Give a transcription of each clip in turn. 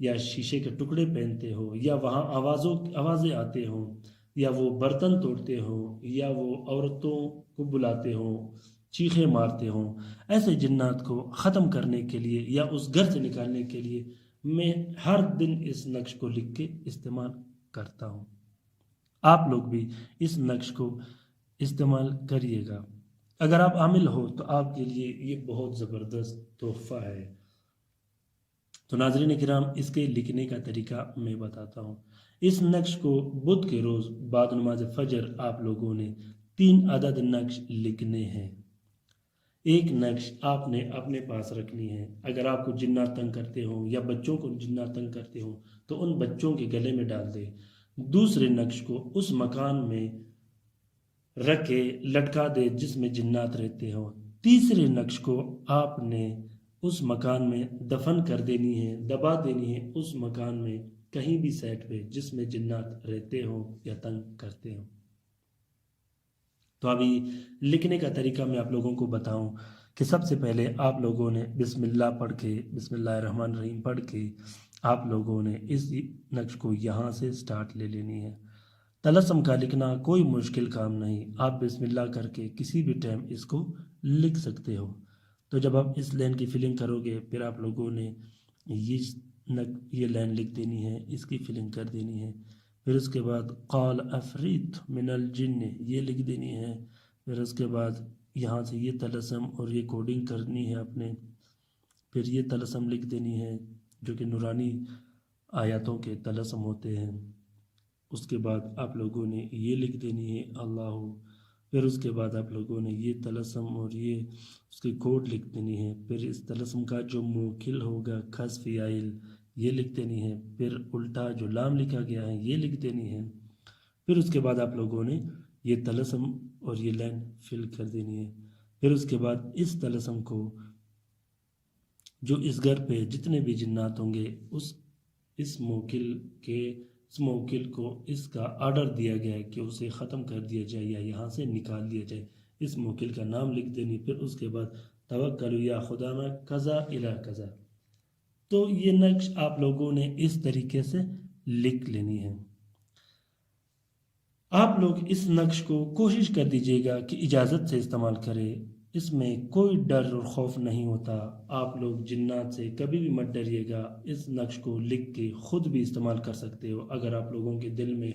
یا شیشے کے ٹکڑے پہنتے ہو، یا وہاں آوازیں آتے ہوں، یا وہ برتن توڑتے ہوں، یا وہ عورتوں کو بلاتے ہوں، چیخیں مارتے ہوں، ایسے جنات کو ختم کرنے کے لیے یا اس گھر سے نکالنے کے لیے میں ہر دن اس نقش کو لکھ کے استعمال کرتا ہوں۔ آپ لوگ بھی اس نقش کو استعمال کریے گا۔ اگر آپ عامل ہو تو آپ کے لیے یہ بہت زبردست تحفہ ہے۔ تو ناظرین کرام، اس کے لکھنے کا طریقہ میں بتاتا ہوں۔ اس نقش کو بدھ کے روز بعد نماز فجر آپ لوگوں نے 3 عدد نقش لکھنے ہیں۔ ایک نقش آپ نے اپنے پاس رکھنی ہے۔ اگر آپ کو جنات تنگ کرتے ہوں یا بچوں کو جنات تنگ کرتے ہوں تو ان بچوں کے گلے میں ڈال دے۔ دوسرے نقش کو اس مکان میں رکھ کے لٹکا دے جس میں جنات رہتے ہوں۔ تیسرے نقش کو آپ نے اس مکان میں دفن کر دینی ہے، دبا دینی ہے اس مکان میں کہیں بھی سائٹ پہ جس میں جنات رہتے ہوں یا تنگ کرتے ہوں۔ تو ابھی لکھنے کا طریقہ میں آپ لوگوں کو بتاؤں کہ سب سے پہلے آپ لوگوں نے بسم اللہ پڑھ کے، بسم اللہ الرحمن الرحیم پڑھ کے آپ لوگوں نے اس نقش کو یہاں سے سٹارٹ لے لینی ہے۔ طلسم کا لکھنا کوئی مشکل کام نہیں، آپ بسم اللہ کر کے کسی بھی ٹائم اس کو لکھ سکتے ہو۔ تو جب آپ اس لائن کی فلنگ کرو گے پھر آپ لوگوں نے یہ لائن لکھ دینی ہے، اس کی فلنگ کر دینی ہے۔ پھر اس کے بعد قال افریت من الجن یہ لکھ دینی ہے۔ پھر اس کے بعد یہاں سے یہ طلسم اور یہ کوڈنگ کرنی ہے اپنے۔ پھر یہ طلسم لکھ دینی ہے جو کہ نورانی آیاتوں کے طلسم ہوتے ہیں۔ اس کے بعد آپ لوگوں نے یہ لکھ دینی ہے اللہ۔ پھر اس کے بعد آپ لوگوں نے یہ طلسم اور یہ اس کی کوڈ لکھ دینی ہے۔ پھر اس طلسم کا جو موکل ہوگا خس فیائل یہ لکھ دینی ہے۔ پھر الٹا جو لام لکھا گیا ہے یہ لکھ دینی ہے۔ پھر اس کے بعد آپ لوگوں نے یہ طلسم اور یہ لائن فل کر دینی ہے۔ پھر اس کے بعد اس طلسم کو جو اس گھر پہ جتنے بھی جنات ہوں گے اس موکل کو اس کا آرڈر دیا گیا ہے کہ اسے ختم کر دیا جائے یا یہاں سے نکال دیا جائے، اس موکل کا نام لکھ دینی۔ پھر اس کے بعد توکلوا یا خدانا کذا الی کذا۔ تو یہ نقش آپ لوگوں نے اس طریقے سے لکھ لینی ہے۔ آپ لوگ اس نقش کو کوشش کر دیجئے گا کہ اجازت سے استعمال کرے، اس میں کوئی ڈر اور خوف نہیں ہوتا۔ آپ لوگ جنات سے کبھی بھی مت ڈریے گا، اس نقش کو لکھ کے خود بھی استعمال کر سکتے ہو۔ اگر آپ لوگوں کے دل میں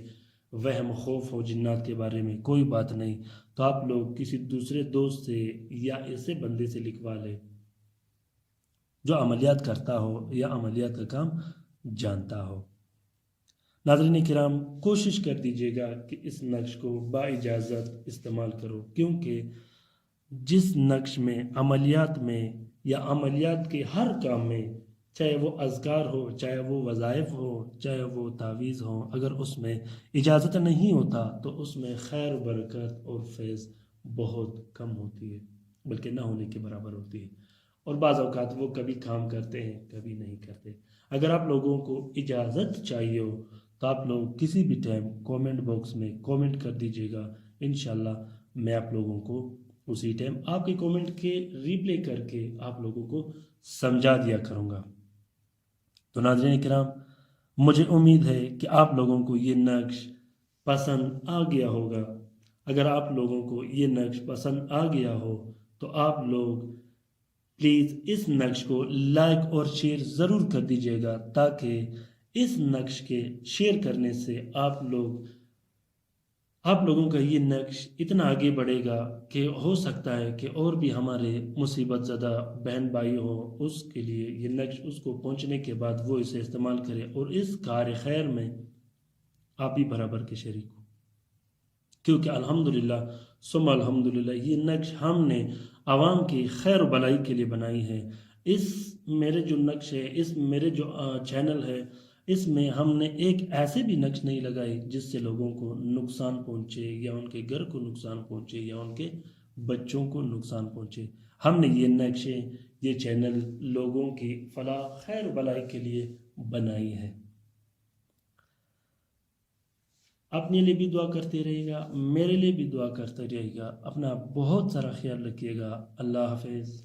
وہم خوف ہو جنات کے بارے میں کوئی بات نہیں، تو آپ لوگ کسی دوسرے دوست سے یا ایسے بندے سے لکھوا لے جو عملیات کرتا ہو یا عملیات کا کام جانتا ہو۔ ناظرین کرام، کوشش کر دیجئے گا کہ اس نقش کو با اجازت استعمال کرو، کیونکہ جس نقش میں عملیات میں یا عملیات کے ہر کام میں، چاہے وہ اذکار ہو، چاہے وہ وظائف ہو، چاہے وہ تعویذ ہو، اگر اس میں اجازت نہیں ہوتا تو اس میں خیر و برکت اور فیض بہت کم ہوتی ہے، بلکہ نہ ہونے کے برابر ہوتی ہے، اور بعض اوقات وہ کبھی کام کرتے ہیں کبھی نہیں کرتے۔ اگر آپ لوگوں کو اجازت چاہیے ہو تو آپ لوگ کسی بھی ٹائم کومنٹ باکس میں کومنٹ کر دیجئے گا، انشاءاللہ میں آپ لوگوں کو اسی ٹائم آپ کے کومنٹ کے ریپلے کر کے آپ لوگوں کو سمجھا دیا کروں گا۔ تو ناظرین کرام، مجھے امید ہے کہ آپ لوگوں کو یہ نقش پسند آ گیا ہوگا۔ اگر آپ لوگوں کو یہ نقش پسند آ گیا ہو تو آپ لوگ پلیز اس نقش کو لائک اور شیئر ضرور کر دیجئے گا، تاکہ اس نقش کے شیئر کرنے سے آپ لوگوں کا یہ نقش اتنا آگے بڑھے گا کہ ہو سکتا ہے کہ اور بھی ہمارے مصیبت زدہ بہن بھائی ہوں، اس کے لیے یہ نقش اس کو پہنچنے کے بعد وہ اسے استعمال کرے اور اس کار خیر میں آپ بھی برابر کے شریک ہو، کیونکہ الحمدللہ ثم الحمدللہ یہ نقش ہم نے عوام کی خیر و بلائی کے لیے بنائی ہے۔ اس میرے جو نقش ہے، اس میرے جو چینل ہے، اس میں ہم نے ایک ایسے بھی نقش نہیں لگائی جس سے لوگوں کو نقصان پہنچے یا ان کے گھر کو نقصان پہنچے یا ان کے بچوں کو نقصان پہنچے۔ ہم نے یہ نقشیں، یہ چینل لوگوں کی فلاح خیر و بلائی کے لیے بنائی ہے۔ اپنے لیے بھی دعا کرتے رہیے گا، میرے لیے بھی دعا کرتے رہیے گا، اپنا بہت سارا خیال رکھیے گا۔ اللہ حافظ۔